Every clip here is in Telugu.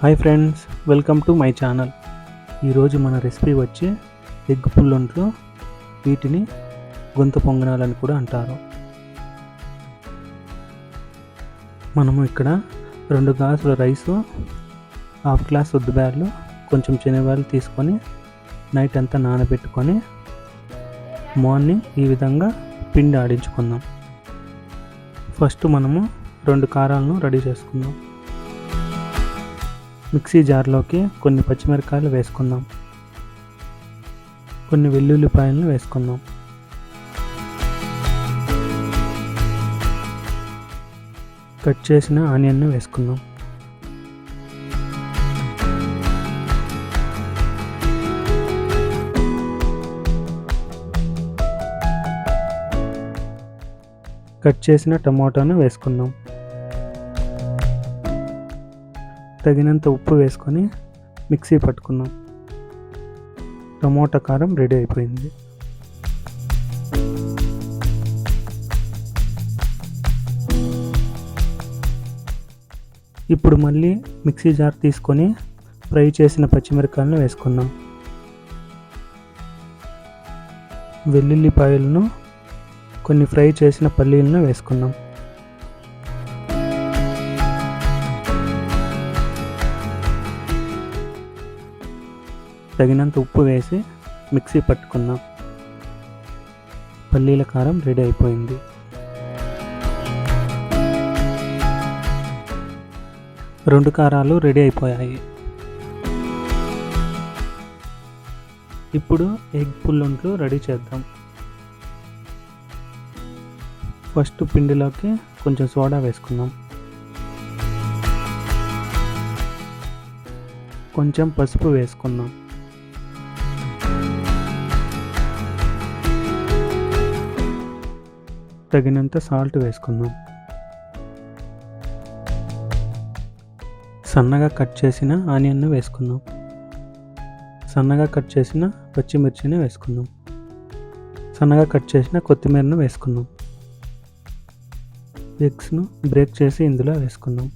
Hi friends, welcome to my channel. ఈరోజు మన రెసిపీ వచ్చి ఎగ్ పుల్లొంట్లు. వీటిని గొంతు పొంగనాలని కూడా అంటారు. మనము ఇక్కడ 2 గ్లాసుల రైసు, హాఫ్ గ్లాస్ ఉద్దిబ్యాళ్ళు, కొంచెం శనగబ్యాళ్ళు తీసుకొని నైట్ అంతా నానబెట్టుకొని మార్నింగ్ ఈ విధంగా పిండి ఆడించుకుందాం. ఫస్ట్ మనము 2 కారాలను రెడీ చేసుకుందాం. మిక్సీ జార్లోకి కొన్ని పచ్చిమిరపకాయలు వేసుకుందాం. కొన్ని వెల్లుల్లిపాయలను వేసుకుందాం. కట్ చేసిన ఆనియన్ను వేసుకుందాం. కట్ చేసిన టమాటాను వేసుకుందాం. తగినంత ఉప్పు వేసుకొని మిక్సీ పట్టుకుందాం. టమోటా కారం రెడీ అయిపోయింది. ఇప్పుడు మళ్ళీ మిక్సీ జార్ తీసుకొని ఫ్రై చేసిన పచ్చిమిరపకాయలను వేసుకుందాం. వెల్లుల్లిపాయలను, కొన్ని ఫ్రై చేసిన పల్లీలను వేసుకుందాం. తగినంత ఉప్పు వేసి మిక్సీ పట్టుకుందాం. పల్లీల కారం రెడీ అయిపోయింది. రెండు కారాలు రెడీ అయిపోయాయి. ఇప్పుడు ఎగ్ పుల్లొంట్లు రెడీ చేద్దాం. ఫస్ట్ పిండిలోకి కొంచెం సోడా వేసుకుందాం. కొంచెం పసుపు వేసుకుందాం. తగినంత సాల్ట్ వేసుకుందాం. సన్నగా కట్ చేసిన ఆనియన్ను వేసుకుందాం. సన్నగా కట్ చేసిన పచ్చిమిర్చిని వేసుకుందాం. సన్నగా కట్ చేసిన కొత్తిమీరను వేసుకుందాం. ఎగ్స్ను బ్రేక్ చేసి ఇందులో వేసుకుందాం.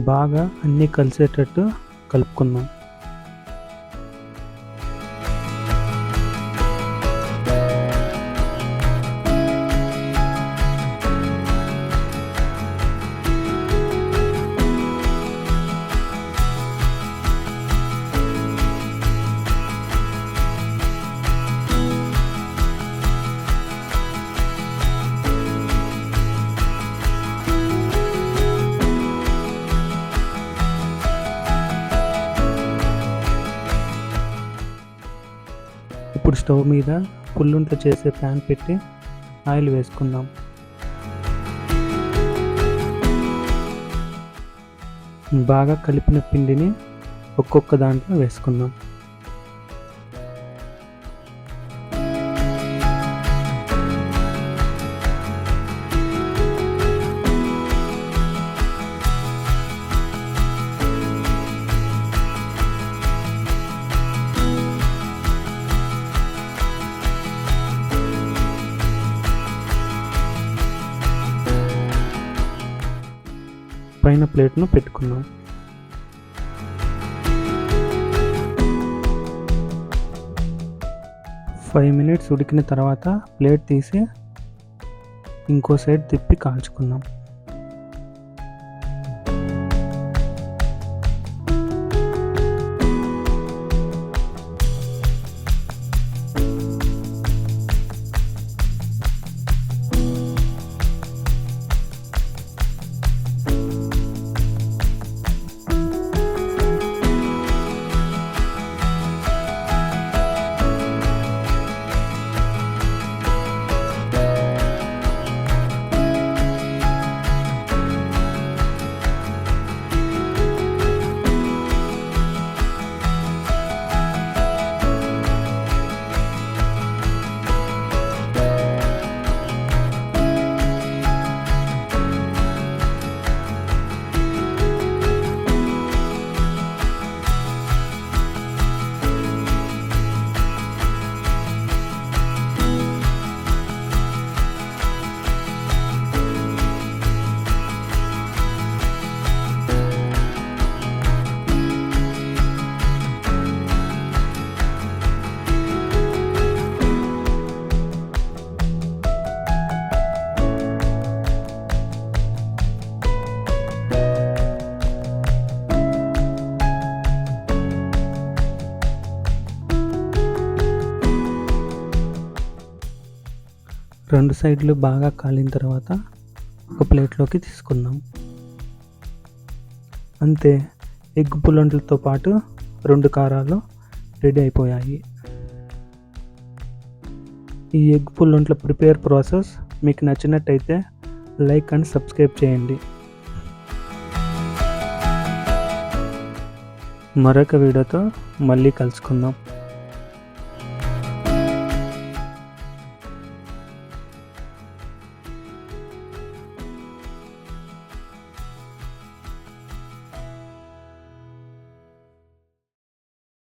బాగా అన్నీ కలిసేటట్టు కలుపుకుందాం. ఇప్పుడు స్టవ్ మీద పుల్లొంట్లు చేసే ప్యాన్ పెట్టి ఆయిల్ వేసుకుందాం. బాగా కలిపిన పిండిని ఒక్కొక్క దాంట్లో వేసుకుందాం. పైన ప్లేట్ను పెట్టుకుందాం. ఫైవ్ మినిట్స్ ఉడికిన తర్వాత ప్లేట్ తీసి ఇంకో సైడ్ తిప్పి కాల్చుకుందాం. రెండు సైడ్లు బాగా కాలిన తర్వాత ఒక ప్లేట్లోకి తీసుకుందాం. అంతే, ఎగ్ పుల్లొంట్లతో పాటు 2 కారాలు రెడీ అయిపోయాయి. ఈ ఎగ్ పుల్లొంట్ల ప్రిపేర్ ప్రాసెస్ మీకు నచ్చినట్టయితే లైక్ అండ్ సబ్స్క్రైబ్ చేయండి. మరొక వీడియోతో మళ్ళీ కలుసుకుందాం.